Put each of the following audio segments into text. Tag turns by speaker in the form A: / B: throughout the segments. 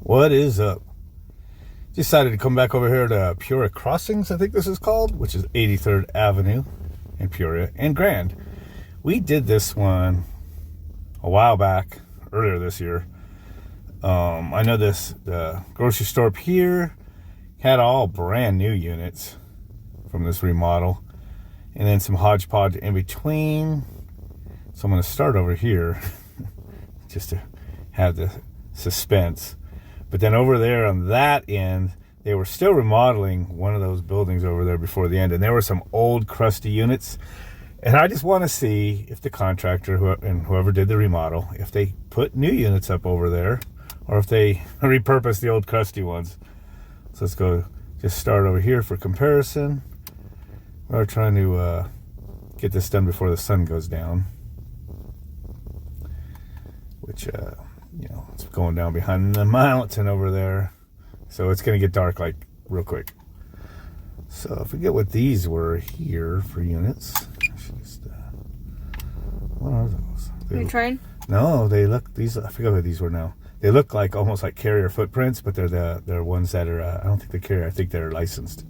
A: What is up? Decided to come back over here to Peoria Crossings, I think this is called, which is 83rd Avenue in Peoria and Grand. We did this one a while back, earlier this year. I know the grocery store up here had all brand new units from this remodel, and then some hodgepodge in between. So I'm going to start over here just to have the suspense. But then over there on that end, they were still remodeling one of those buildings over there before the end. And there were some old crusty units. And I just want to see if the contractor and whoever did the remodel, if they put new units up over there or if they repurpose the old crusty ones. So let's go just start over here for comparison. We're trying to get this done before the sun goes down. Which, it's going down behind the mountain over there. So it's going to get dark like real quick. So I forget what these were here for units. What are those?
B: Are you trying?
A: No, they look, I forget what these were now. They look like almost like carrier footprints, but they're ones that are, I don't think they're carrier. I think they're licensed.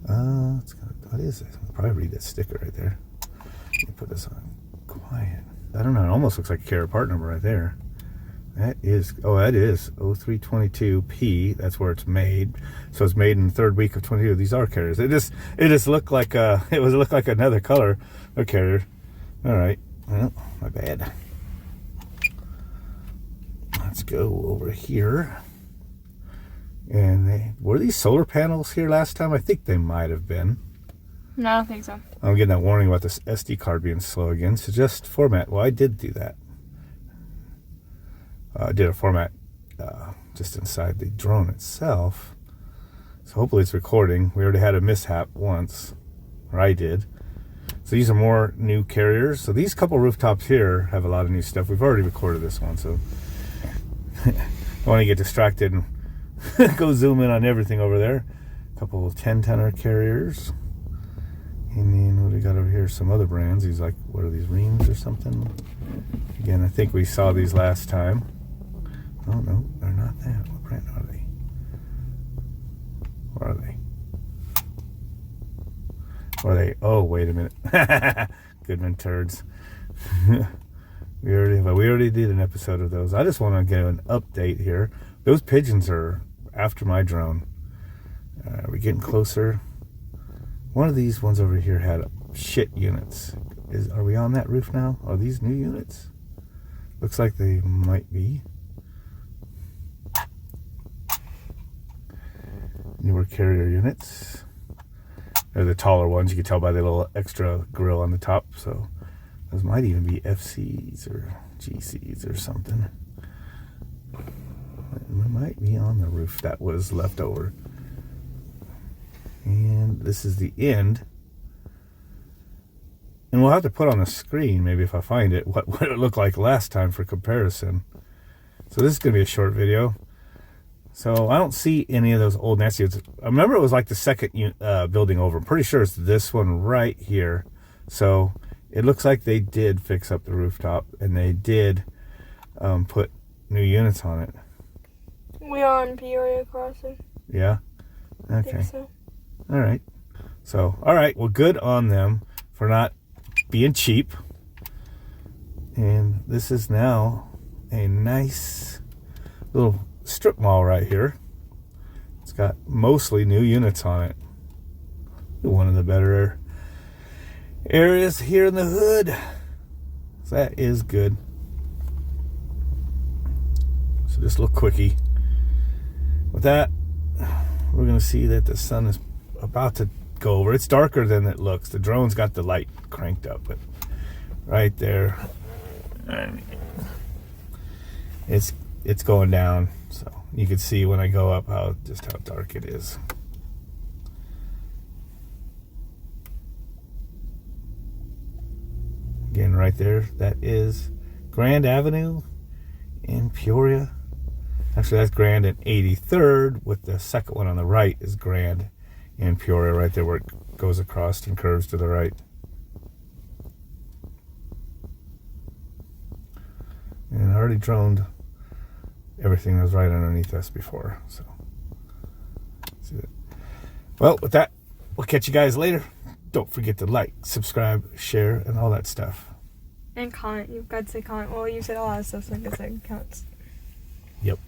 A: What is this? I'll probably read that sticker right there. Let me put this on quiet. I don't know. It almost looks like a carrier part number right there. That is 0322P. That's where it's made. So it's made in the third week of 22. These are carriers. It just looked like looked like another color of carrier. All right. Well, my bad. Let's go over here. And were these solar panels here last time? I think they might have been.
B: No, I don't think so.
A: I'm getting that warning about this SD card being slow again. So just format. Well, I did do that. I did a format just inside the drone itself. So hopefully it's recording. We already had a mishap once, or I did. So these are more new carriers. So these couple rooftops here have a lot of new stuff. We've already recorded this one, so I want to get distracted and go zoom in on everything over there. A couple of 10-tonner carriers. And then what do we got over here? Some other brands. These like, what are these, Reams or something? Again, I think we saw these last time. Oh, no, they're not that. What brand are they? What are they? Oh, wait a minute. Goodman turds. we already did an episode of those. I just want to get an update here. Those pigeons are after my drone. Are we getting closer? One of these ones over here had shit units. Are we on that roof now? Are these new units? Looks like they might be. Newer carrier units. They're the taller ones. You can tell by the little extra grill on the top. So those might even be FCs or GCs or something. We might be on the roof that was left over. And this is the end. And we'll have to put on the screen, maybe if I find it, what it looked like last time for comparison. So this is going to be a short video. So I don't see any of those old nasty ones. I remember it was like the second building over. I'm pretty sure it's this one right here. So it looks like they did fix up the rooftop, and they did put new units on it.
B: We are on Peoria Crossing.
A: Yeah? Okay.
B: I think so.
A: All right. So, all right. Well, good on them for not being cheap. And this is now a nice little strip mall right here. It's got mostly new units on it. One of the better areas here in the hood. So that is good. So just a little quickie. With that, we're going to see that the sun is about to go over. It's darker than it looks. The drone's got the light cranked up, but right there, it's going down. So you can see when I go up just how dark it is. Again, right there, that is Grand Avenue in Peoria. Actually, that's Grand and 83rd, with the second one on the right is Grand in Peoria, right there where it goes across and curves to the right. And I already droned everything was right underneath us before. So, see that. Well, with that, we'll catch you guys later. Don't forget to like, subscribe, share, and all that stuff.
B: And comment. You've got to say comment. Well, you said a lot of stuff, so I guess that counts.
A: Yep.